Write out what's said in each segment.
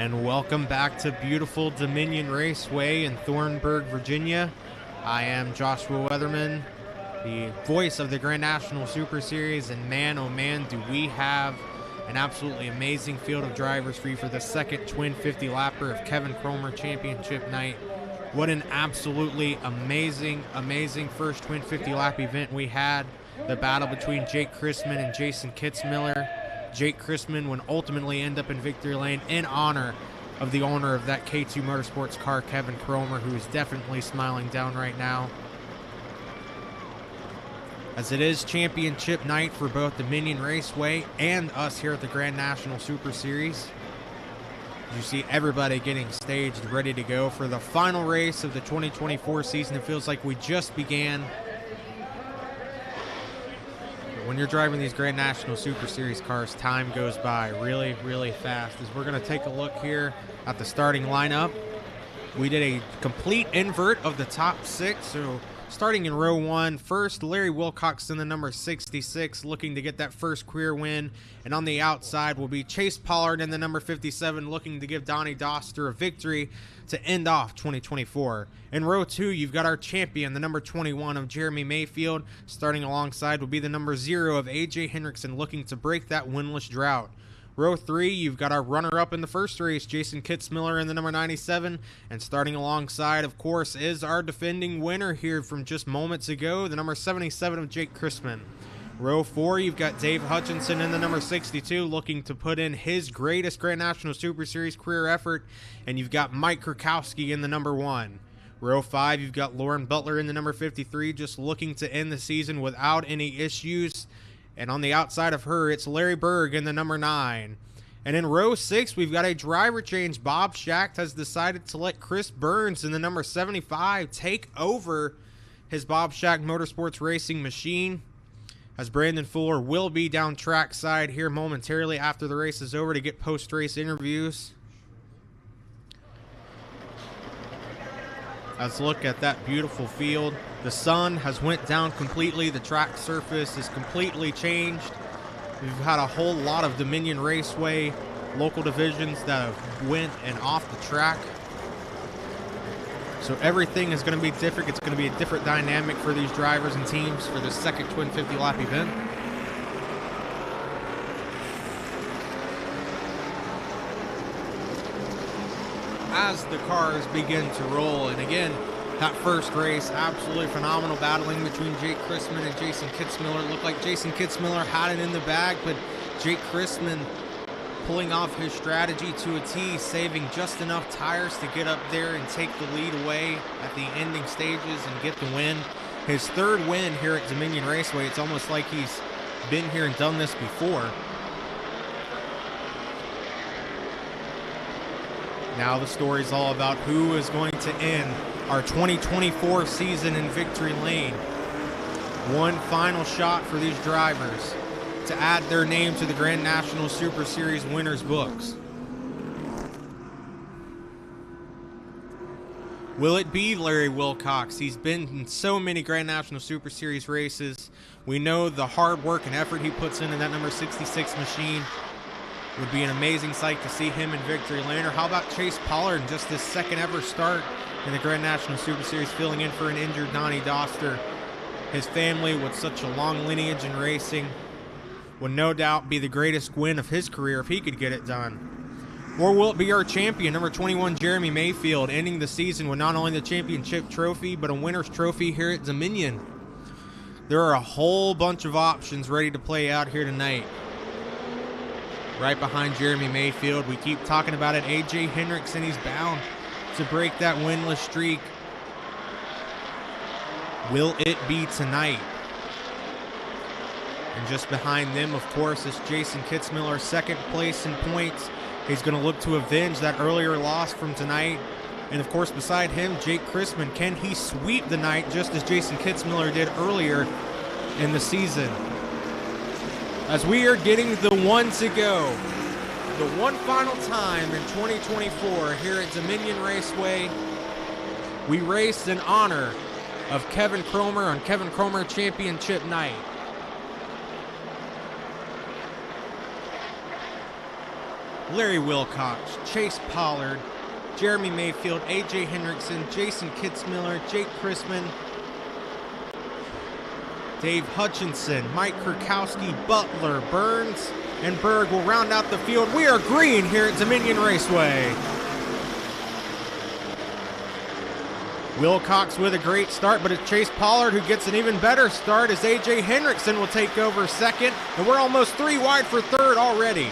And welcome back to beautiful Dominion Raceway in Thornburg, Virginia. I am Joshua Weatherman, the voice of the Grand National Super Series, and man, oh man, do we have an absolutely amazing field of drivers for you for the second twin 50-lapper of Kevin Kromer Championship night. What an absolutely amazing first twin 50-lap event we had. The battle between Jake Chrisman and Jason Kitzmiller. Jake Chrisman would ultimately end up in victory lane in honor of the owner of that K2 Motorsports car, Kevin Kromer, who is definitely smiling down right now. As it is championship night for both Dominion Raceway and us here at the Grand National Super Series. You see everybody getting staged, ready to go for the final race of the 2024 season. It feels like we just began. When you're driving these Grand National Super Series cars, time goes by really, really fast. As we're going to take a look here at the starting lineup, we did a complete invert of the top six. So starting in row one, first Larry Wilcox in the number 66, looking to get that first career win. And on the outside will be Chase Pollard in the number 57, looking to give Donnie Doster a victory to end off 2024. In row two, you've got our champion, the number 21 of Jeremy Mayfield. Starting alongside will be the number 0 of AJ Hendrickson, looking to break that winless drought. Row three, you've got our runner-up in the first race, Jason Kitzmiller in the number 97. And starting alongside, of course, is our defending winner here from just moments ago, the number 77 of Jake Chrisman. Row four, you've got Dave Hutchinson in the number 62, looking to put in his greatest Grand National Super Series career effort. And you've got Mike Krakowski in the number 1. Row five, you've got Lauren Butler in the number 53, just looking to end the season without any issues. And on the outside of her, it's Larry Berg in the number 9. And in row 6, we've got a driver change. Bob Schacht has decided to let Chris Burns in the number 75 take over his Bob Schacht Motorsports Racing machine, as Brandon Fuller will be down trackside here momentarily after the race is over to get post-race interviews. Let's look at that beautiful field. The sun has went down completely. The track surface is completely changed. We've had a whole lot of Dominion Raceway local divisions that have went and off the track. So everything is going to be different. It's going to be a different dynamic for these drivers and teams for the second twin 50-lap event. As the cars begin to roll, and again, that first race, absolutely phenomenal battling between Jake Chrisman and Jason Kitzmiller. Looked like Jason Kitzmiller had it in the bag, but Jake Chrisman pulling off his strategy to a T, saving just enough tires to get up there and take the lead away at the ending stages and get the win. His third win here at Dominion Raceway. It's almost like he's been here and done this before. Now the story's all about who is going to end our 2024 season in victory lane. One final shot for these drivers to add their name to the Grand National Super Series winners' books. Will it be Larry Wilcox? He's been in so many Grand National Super Series races. We know the hard work and effort he puts in that number 66 machine. Would be an amazing sight to see him in victory lane. Or how about Chase Pollard in just his second ever start in the Grand National Super Series, filling in for an injured Donnie Doster. His family, with such a long lineage in racing, would no doubt be the greatest win of his career if he could get it done. Or will it be our champion, number 21, Jeremy Mayfield, ending the season with not only the championship trophy, but a winner's trophy here at Dominion? There are a whole bunch of options ready to play out here tonight. Right behind Jeremy Mayfield, we keep talking about it, AJ Hendrickson. He's bound to break that winless streak. Will it be tonight? And just behind them, of course, is Jason Kitzmiller, second place in points. He's going to look to avenge that earlier loss from tonight. And of course, beside him, Jake Chrisman. Can he sweep the night just as Jason Kitzmiller did earlier in the season? As we are getting the one to go, the one final time in 2024 here at Dominion Raceway, we race in honor of Kevin Kromer on Kevin Kromer Championship night. Larry Wilcox, Chase Pollard, Jeremy Mayfield, A.J. Hendrickson, Jason Kitzmiller, Jake Chrisman, Dave Hutchinson, Mike Kurkowski, Butler, Burns, and Berg will round out the field. We are green here at Dominion Raceway. Wilcox with a great start, but it's Chase Pollard who gets an even better start as A.J. Hendrickson will take over second, and we're almost 3 wide for third already.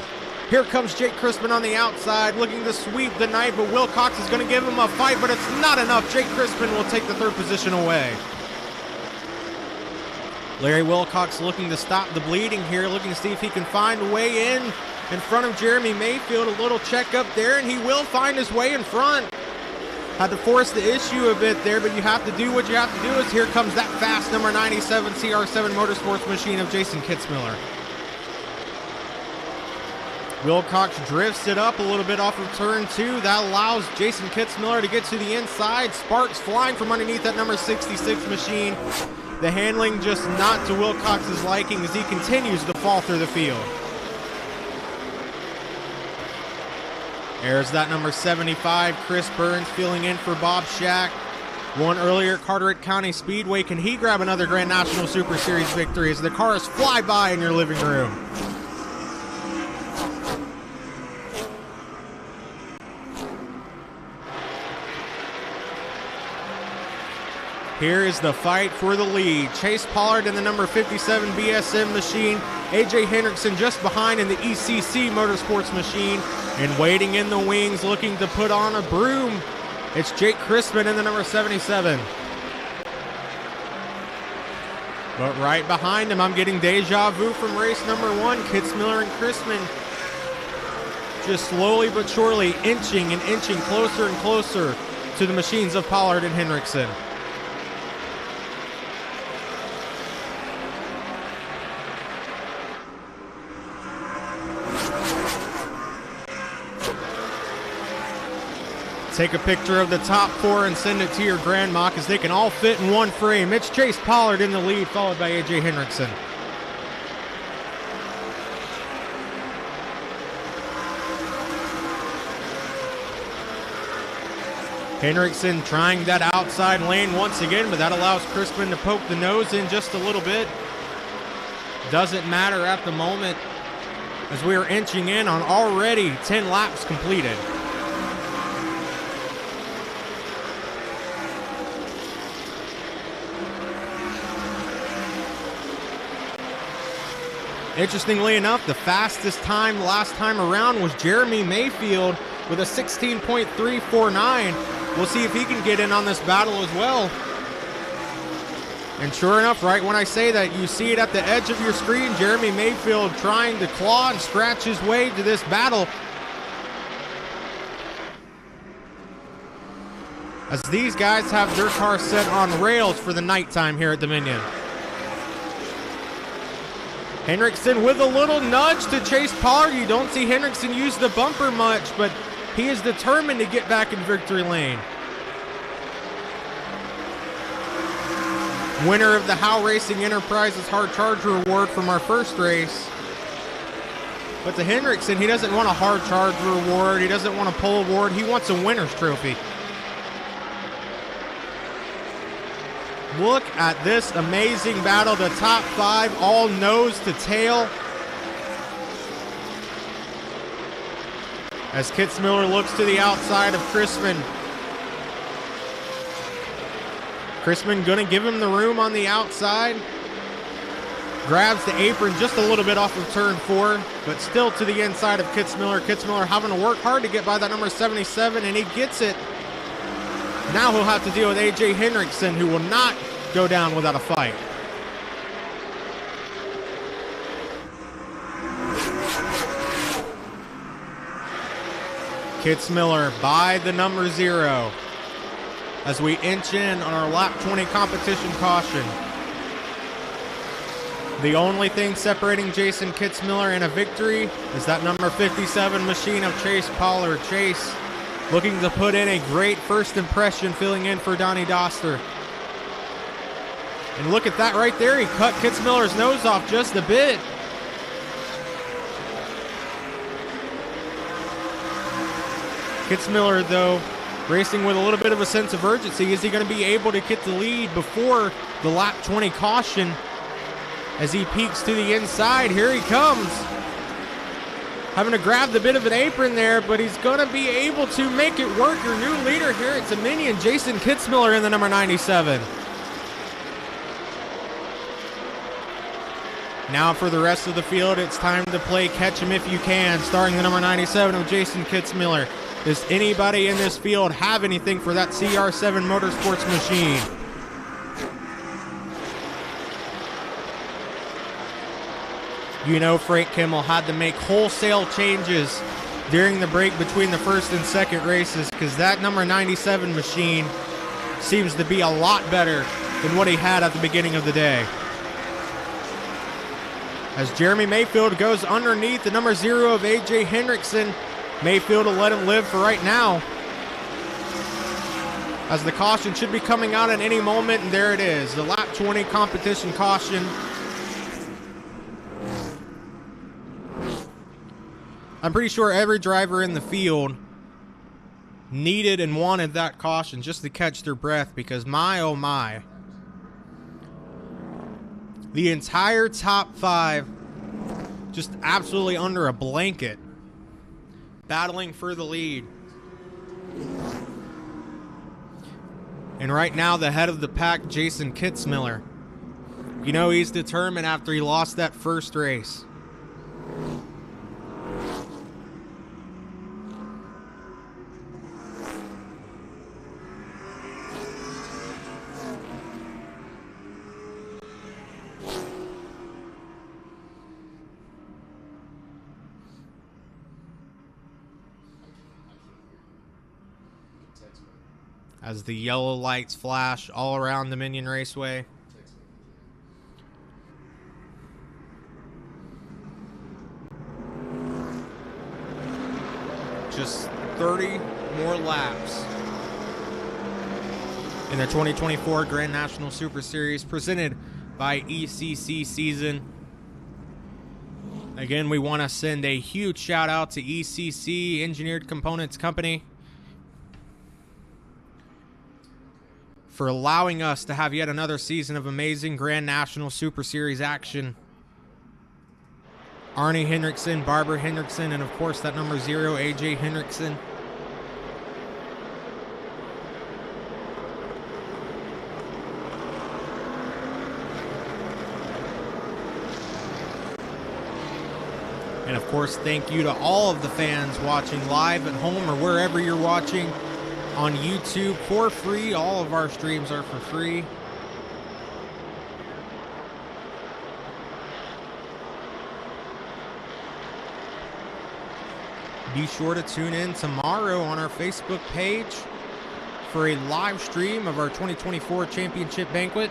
Here comes Jake Crispin on the outside, looking to sweep the night, but Wilcox is going to give him a fight, but it's not enough. Jake Crispin will take the third position away. Larry Wilcox looking to stop the bleeding here, looking to see if he can find a way in front of Jeremy Mayfield. A little check up there, and he will find his way in front. Had to force the issue a bit there, but you have to do what you have to do. As here comes that fast number 97 CR7 Motorsports machine of Jason Kitzmiller. Wilcox drifts it up a little bit off of turn 2. That allows Jason Kitzmiller to get to the inside. Sparks flying from underneath that number 66 machine. The handling just not to Wilcox's liking as he continues to fall through the field. There's that number 75, Chris Burns filling in for Bob Shack. One earlier Carteret County Speedway. Can he grab another Grand National Super Series victory as the cars fly by in your living room? Here is the fight for the lead. Chase Pollard in the number 57 BSM machine. A.J. Hendrickson just behind in the ECC Motorsports machine. And waiting in the wings, looking to put on a broom, it's Jake Crispin in the number 77. But right behind him, I'm getting deja vu from race number 1. Kitzmiller and Crispin just slowly but surely inching closer and closer to the machines of Pollard and Hendrickson. Take a picture of the top 4 and send it to your grandma because they can all fit in one frame. It's Chase Pollard in the lead, followed by A.J. Hendrickson. Hendrickson trying that outside lane once again, but that allows Crispin to poke the nose in just a little bit. Doesn't matter at the moment as we are inching in on already 10 laps completed. Interestingly enough, the fastest time last time around was Jeremy Mayfield with a 16.349. We'll see if he can get in on this battle as well. And sure enough, right when I say that, you see it at the edge of your screen, Jeremy Mayfield trying to claw and scratch his way to this battle. As these guys have their car set on rails for the nighttime here at Dominion. Hendrickson with a little nudge to Chase Pollard. You don't see Hendrickson use the bumper much, but he is determined to get back in victory lane. Winner of the Howe Racing Enterprises Hard Charger Award from our first race. But to Hendrickson, he doesn't want a Hard Charger Award. He doesn't want a pole award. He wants a winner's trophy. Look at this amazing battle. The top 5 all nose to tail. As Kitzmiller looks to the outside of Crispin. Crispin gonna give him the room on the outside. Grabs the apron just a little bit off of turn 4, but still to the inside of Kitzmiller. Kitzmiller having to work hard to get by that number 77, and he gets it. Now he'll have to deal with A.J. Hendrickson, who will not go down without a fight. Kitzmiller by the number 0 as we inch in on our lap 20 competition caution. The only thing separating Jason Kitzmiller and a victory is that number 57 machine of Chase Pollard. Chase looking to put in a great first impression, filling in for Donnie Doster. And look at that right there. He cut Kitzmiller's nose off just a bit. Kitzmiller, though, racing with a little bit of a sense of urgency. Is he going to be able to get the lead before the lap 20 caution as he peeks to the inside? Here he comes. Having to grab the bit of an apron there, but he's going to be able to make it work. Your new leader here at Dominion, Jason Kitzmiller in the number 97. Now for the rest of the field, it's time to play Catch 'Em If You Can, starring the number 97 of Jason Kitzmiller. Does anybody in this field have anything for that CR7 Motorsports machine? You know, Frank Kimmel had to make wholesale changes during the break between the first and second races because that number 97 machine seems to be a lot better than what he had at the beginning of the day. As Jeremy Mayfield goes underneath the number 0 of A.J. Hendrickson, Mayfield will let him live for right now, as the caution should be coming out at any moment, and there it is, the lap 20 competition caution. I'm pretty sure every driver in the field needed and wanted that caution just to catch their breath, because my oh my, the entire top 5 just absolutely under a blanket, battling for the lead. And right now, the head of the pack, Jason Kitzmiller. You know, he's determined after he lost that first race. As the yellow lights flash all around Dominion Raceway. Just 30 more laps in the 2024 Grand National Super Series presented by ECC Season. Again, we want to send a huge shout out to ECC Engineered Components Company for allowing us to have yet another season of amazing Grand National Super Series action. Arnie Hendrickson, Barbara Hendrickson, and of course that number 0, A.J. Hendrickson. And of course, thank you to all of the fans watching live at home or wherever you're watching. On YouTube for free. All of our streams are for free. Be sure to tune in tomorrow on our Facebook page for a live stream of our 2024 Championship Banquet,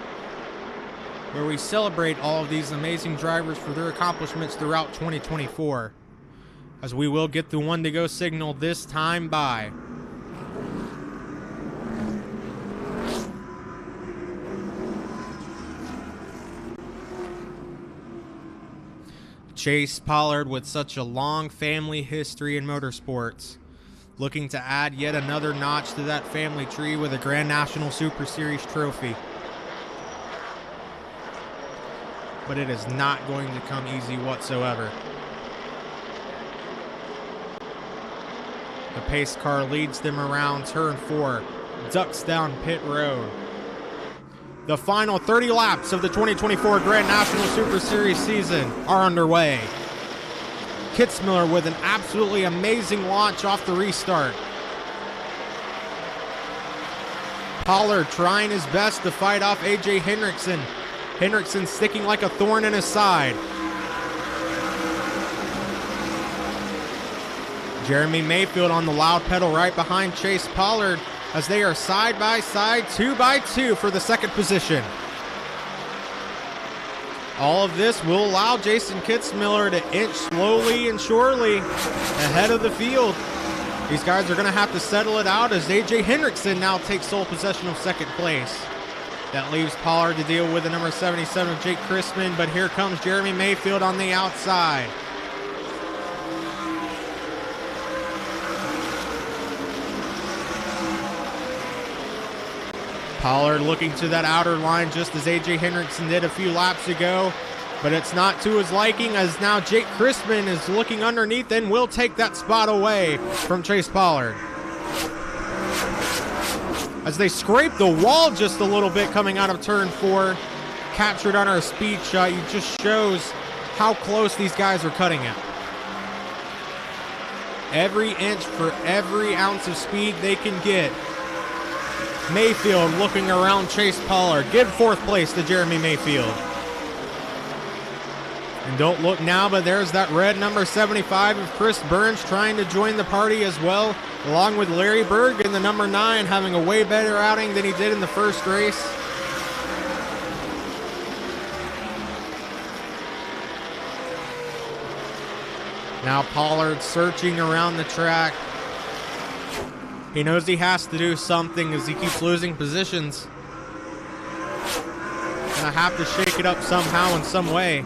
where we celebrate all of these amazing drivers for their accomplishments throughout 2024, as we will get the one to go signal this time by Chase Pollard, with such a long family history in motorsports, looking to add yet another notch to that family tree with a Grand National Super Series trophy. But it is not going to come easy whatsoever. The pace car leads them around turn 4, ducks down pit road. The final 30 laps of the 2024 Grand National Super Series season are underway. Kitzmiller with an absolutely amazing launch off the restart. Pollard trying his best to fight off A.J. Hendrickson. Hendrickson sticking like a thorn in his side. Jeremy Mayfield on the loud pedal right behind Chase Pollard, as they are side by side, 2 by 2 for the second position. All of this will allow Jason Kitzmiller to inch slowly and surely ahead of the field. These guys are going to have to settle it out as A.J. Hendrickson now takes sole possession of second place. That leaves Pollard to deal with the number 77 of Jake Chrisman, but here comes Jeremy Mayfield on the outside. Pollard looking to that outer line just as A.J. Hendrickson did a few laps ago, but it's not to his liking as now Jake Christman is looking underneath and will take that spot away from Chase Pollard. As they scrape the wall just a little bit coming out of turn 4, captured on our speed shot, it just shows how close these guys are cutting it. Every inch for every ounce of speed they can get. Mayfield looking around Chase Pollard. Give fourth place to Jeremy Mayfield. And don't look now, but there's that red number 75 of Chris Burns trying to join the party as well, along with Larry Berg in the number 9, having a way better outing than he did in the first race. Now Pollard searching around the track. He knows he has to do something as he keeps losing positions. Gonna have to shake it up somehow in some way.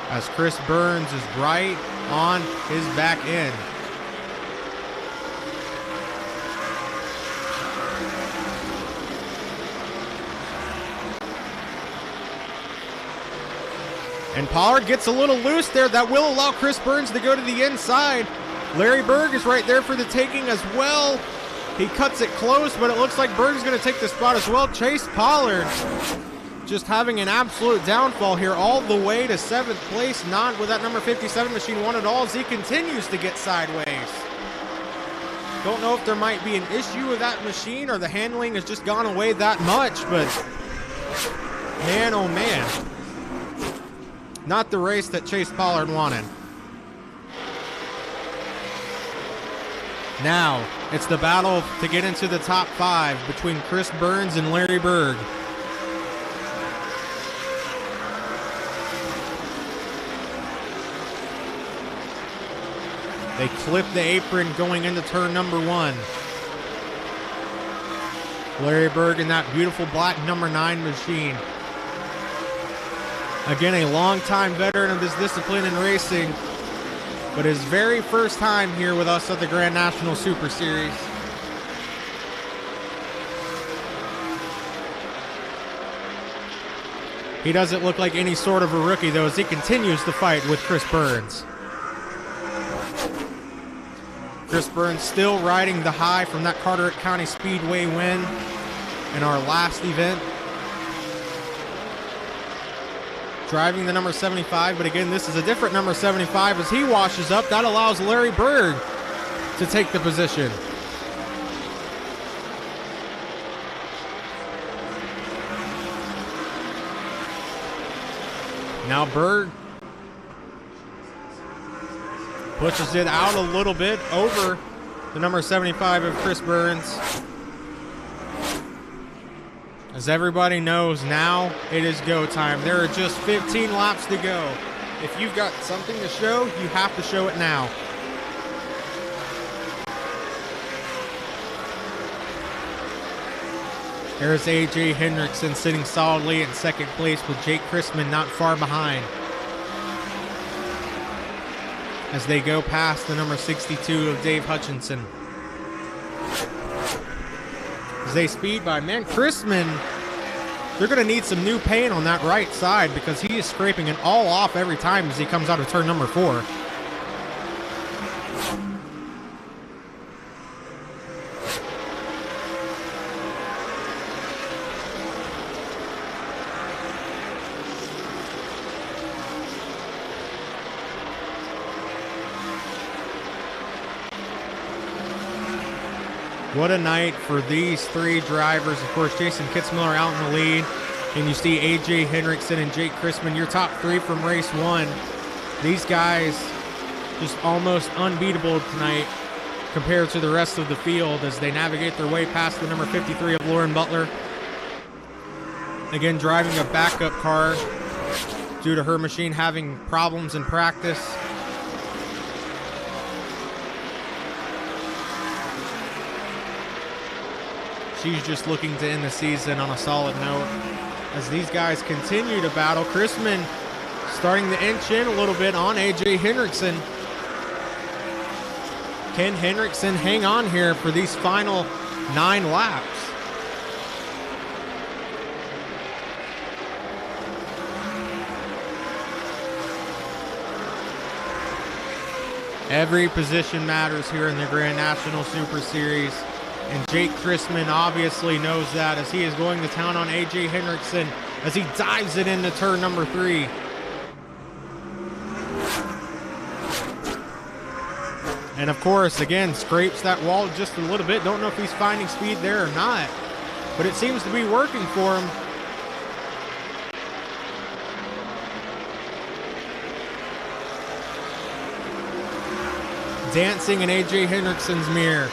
As Chris Burns is right on his back end. And Pollard gets a little loose there. That will allow Chris Burns to go to the inside. Larry Berg is right there for the taking as well. He cuts it close, but it looks like Berg is going to take the spot as well. Chase Pollard just having an absolute downfall here all the way to 7th place. Not with that number 57 machine won it all as he continues to get sideways. Don't know if there might be an issue with that machine or the handling has just gone away that much, but man, oh man. Not the race that Chase Pollard wanted. Now, it's the battle to get into the top 5 between Chris Burns and Larry Berg. They clip the apron going into turn number 1. Larry Berg in that beautiful black number 9 machine. Again, a longtime veteran of this discipline in racing, but his very first time here with us at the Grand National Super Series. He doesn't look like any sort of a rookie, though, as he continues to fight with Chris Burns. Chris Burns still riding the high from that Carteret County Speedway win in our last event. Driving the number 75, but again, this is a different number 75 as he washes up. That allows Larry Berg to take the position. Now Berg pushes it out a little bit over the number 75 of Chris Burns. As everybody knows, now it is go time. There are just 15 laps to go. If you've got something to show, you have to show it now. There's A.J. Hendrickson sitting solidly in second place with Jake Christman not far behind. As they go past the number 62 of Dave Hutchinson. As they speed by, man, Christman, they're going to need some new paint on that right side because he is scraping it all off every time as he comes out of turn number 4. What a night for these 3 drivers. Of course, Jason Kitzmiller out in the lead. And you see A.J. Hendrickson and Jake Christman, your top 3 from race 1. These guys just almost unbeatable tonight compared to the rest of the field as they navigate their way past the number 53 of Lauren Butler. Again, driving a backup car due to her machine having problems in practice. She's just looking to end the season on a solid note. As these guys continue to battle, Christman starting to inch in a little bit on A.J. Hendrickson. Can Henriksen hang on here for these final 9 laps? Every position matters here in the Grand National Super Series, and Jake Chrisman obviously knows that as he is going to town on AJ Henriksen as he dives it into turn number 3. And of course, again, scrapes that wall just a little bit. Don't know if he's finding speed there or not, but it seems to be working for him. Dancing in AJ Henriksen's mirror,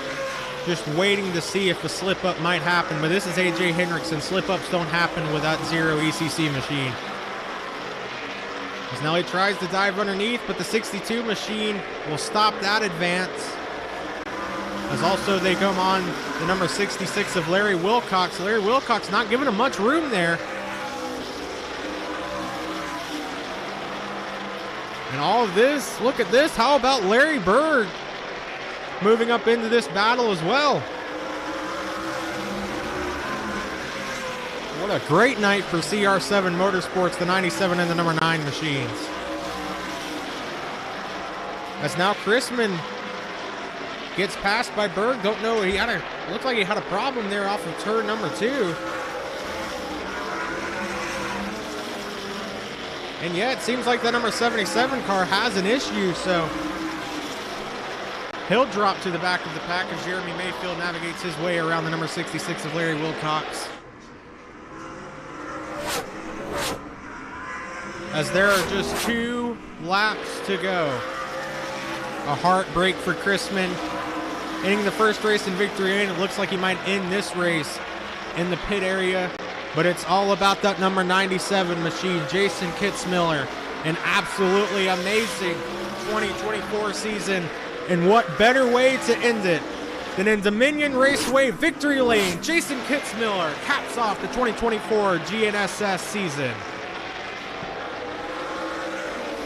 just waiting to see if a slip-up might happen. But this is AJ Henriksen. Slip-ups don't happen with that 0 ECC machine. As now he tries to dive underneath, but the 62 machine will stop that advance. As also they come on the number 66 of Larry Wilcox. Larry Wilcox not giving him much room there. And all of this, look at this. How about Larry Berg moving up into this battle as well? What a great night for CR7 Motorsports, the 97 and the number 9 machines. As now Chrisman gets passed by Berg. Don't know, looked like he had a problem there off of turn number 2. And yeah, it seems like the number 77 car has an issue, so he'll drop to the back of the pack as Jeremy Mayfield navigates his way around the number 66 of Larry Wilcox. As there are just 2 laps to go. A heartbreak for Chrisman. Ending the first race in victory lane. It looks like he might end this race in the pit area. But it's all about that number 97 machine, Jason Kitzmiller. An absolutely amazing 2024 season. And what better way to end it than in Dominion Raceway victory lane. Jason Kitzmiller caps off the 2024 GNSS season.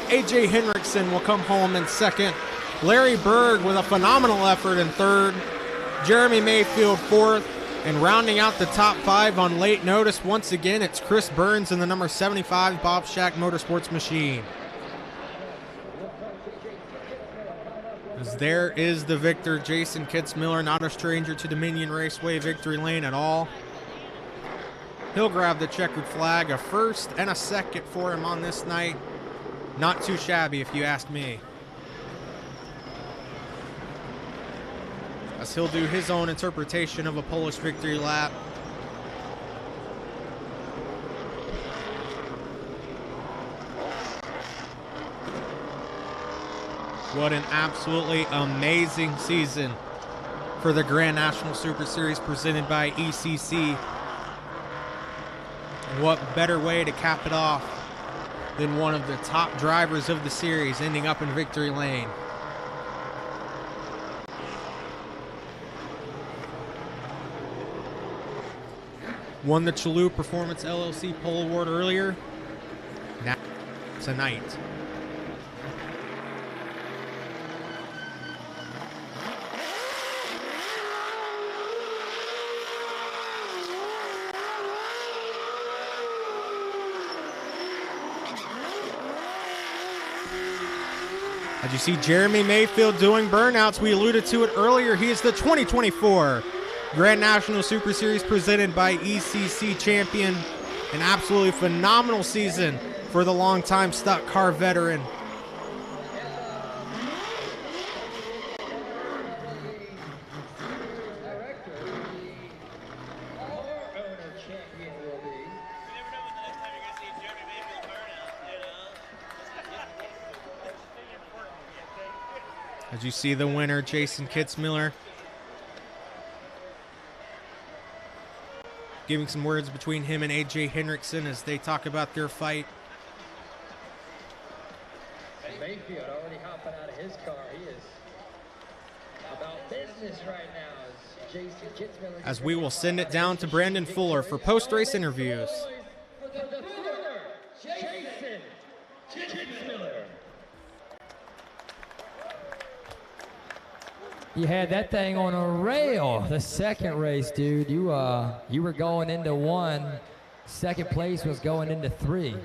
AJ Henriksen will come home in second. Larry Berg with a phenomenal effort in third. Jeremy Mayfield fourth. And rounding out the top 5 on late notice, once again, it's Chris Burns in the number 75 Bob Shack Motorsports machine. As there is the victor, Jason Kitzmiller, not a stranger to Dominion Raceway victory lane at all. He'll grab the checkered flag, a first and a second for him on this night. Not too shabby, if you ask me. As he'll do his own interpretation of a Polish victory lap. What an absolutely amazing season for the Grand National Super Series presented by ECC. And what better way to cap it off than one of the top drivers of the series ending up in victory lane. Won the Chalou Performance LLC Pole Award earlier. Now tonight. As you see Jeremy Mayfield doing burnouts, we alluded to it earlier. He is the 2024 Grand National Super Series presented by ECC champion. An absolutely phenomenal season for the longtime stock car veteran. As you see the winner, Jason Kitzmiller, giving some words between him and AJ Henriksen as they talk about their fight. And Mayfield already hopping out of his car. He is about business right now. As Jason Kitzmiller, as we will send it down to Brandon Fuller for post-race interviews. Jason Kitzmiller. You had that thing on a rail. The second race, dude. You were going into 1. Second place was going into 3.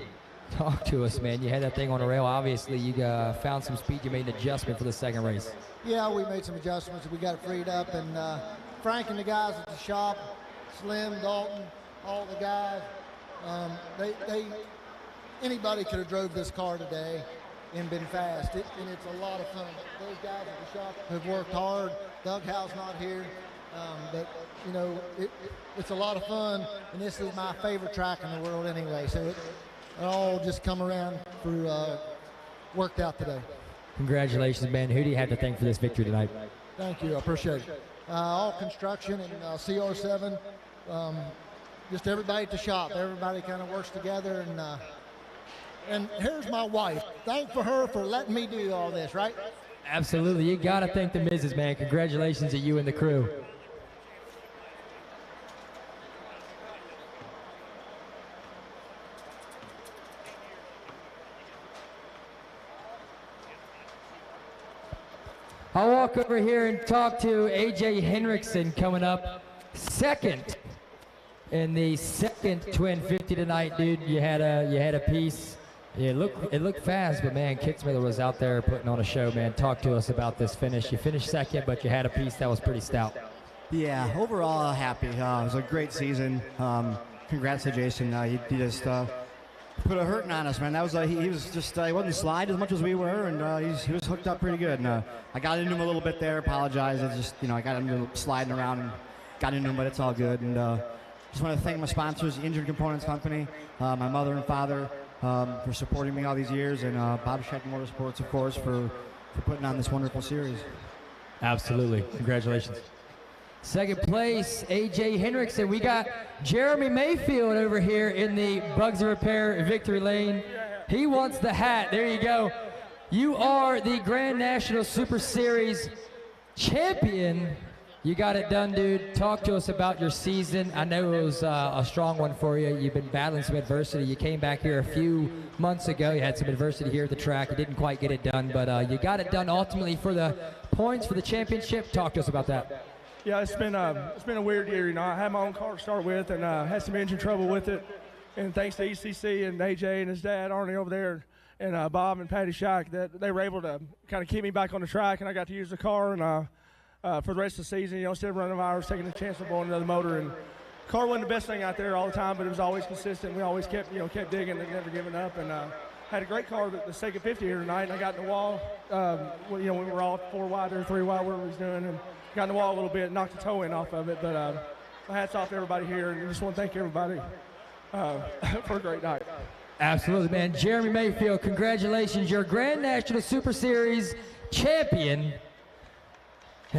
Talk to us, man. You had that thing on a rail. Obviously, you found some speed. You made an adjustment for the second race. Yeah, we made some adjustments. We got it freed up, and Frank and the guys at the shop, Slim, Dalton, all the guys, anybody could have drove this car today and been fast, and it's a lot of fun. Those guys at the shop have worked hard. Doug Howe's not here, but you know, it's a lot of fun, and this is my favorite track in the world anyway, so it all just come around through, worked out today. Congratulations, man. Who do you have to thank for this victory tonight? Thank you, I appreciate it. All construction and CR7, just everybody at the shop. Everybody kind of works together, and here's my wife. Thank for her for letting me do all this, right? Absolutely. You got to thank the missus, man. Congratulations to you and the crew. I'll walk over here and talk to A.J. Henriksen coming up second in the second Twin 50 tonight, dude. You had a piece. It looked fast, but man, Kitzmiller was out there putting on a show, man. Talk to us about this finish. You finished second, but you had a piece that was pretty stout. Yeah, overall happy. It was a great season. Congrats to Jason. He just put a hurting on us, man. That was he was just he wasn't slide as much as we were, and he was hooked up pretty good. And I got into him a little bit there. Apologize. I just I got him sliding around and got into him, but it's all good. And just want to thank my sponsors, the Injured Components Company, my mother and father for supporting me all these years, and Bob Scheck Motorsports, of course, for putting on this wonderful series. Absolutely. Congratulations. Second place, A.J. Henriksen. We got Jeremy Mayfield over here in the Bugsy Repair Victory Lane. He wants the hat. There you go. You are the Grand National Super Series champion. You got it done, dude. Talk to us about your season. I know it was a strong one for you. You've been battling some adversity. You came back here a few months ago. You had some adversity here at the track. You didn't quite get it done, but you got it done ultimately for the points for the championship. Talk to us about that. Yeah, it's been a weird year. I had my own car to start with, and had some engine trouble with it. And thanks to ECC and AJ and his dad Arnie over there, and Bob and Patty Shack, that they were able to kind of keep me back on the track, and I got to use the car. And for the rest of the season, instead of running hours, taking a chance of blowing another motor. And the car wasn't the best thing out there all the time, but it was always consistent. We always kept digging and never giving up. And had a great car, the second 50 here tonight. And I got in the wall. We were all 4 wide or 3 wide, whatever we was doing, and got in the wall a little bit, knocked the toe end off of it. But my hats off to everybody here, and I just want to thank everybody for a great night. Absolutely, man. Jeremy Mayfield, congratulations. You're Grand National Super Series champion.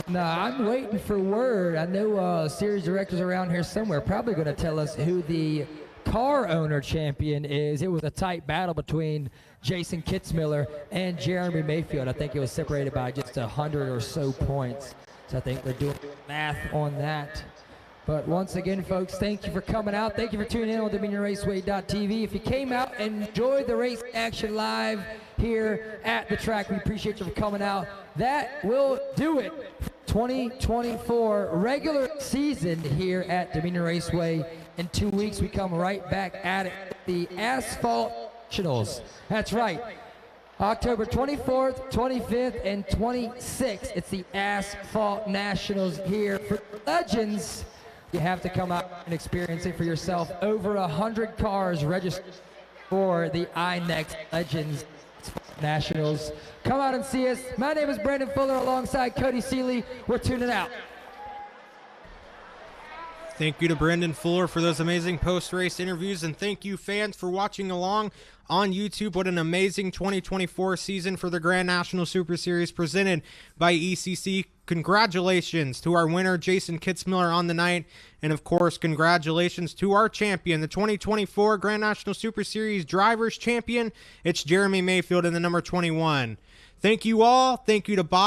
And I'm waiting for word. I know series directors around here somewhere probably going to tell us who the car owner champion is. It was a tight battle between Jason Kitzmiller and Jeremy Mayfield. I think it was separated by just 100 or so points. So I think they're doing math on that. But once again, folks, thank you for coming out. Thank you for tuning in on DominionRaceway.tv. If you came out and enjoyed the race action live here at the track, we appreciate you for coming out. That will do it. 2024 regular season here at Dominion Raceway. In 2 weeks, we come right back at it. The Asphalt Nationals. That's right. October 24th, 25th, and 26th. It's the Asphalt Nationals here. For legends, you have to come out and experience it for yourself. Over 100 cars registered for the iNext Legends Nationals. Come out and see us. My name is Brandon Fuller alongside Cody Seeley. We're tuning out. Thank you to Brendan Fuller for those amazing post-race interviews, and thank you fans for watching along on YouTube. What an amazing 2024 season for the Grand National Super Series presented by ECC. Congratulations to our winner, Jason Kitzmiller, on the night, and of course, congratulations to our champion, the 2024 Grand National Super Series Drivers Champion. It's Jeremy Mayfield in the number 21. Thank you all. Thank you to Bob.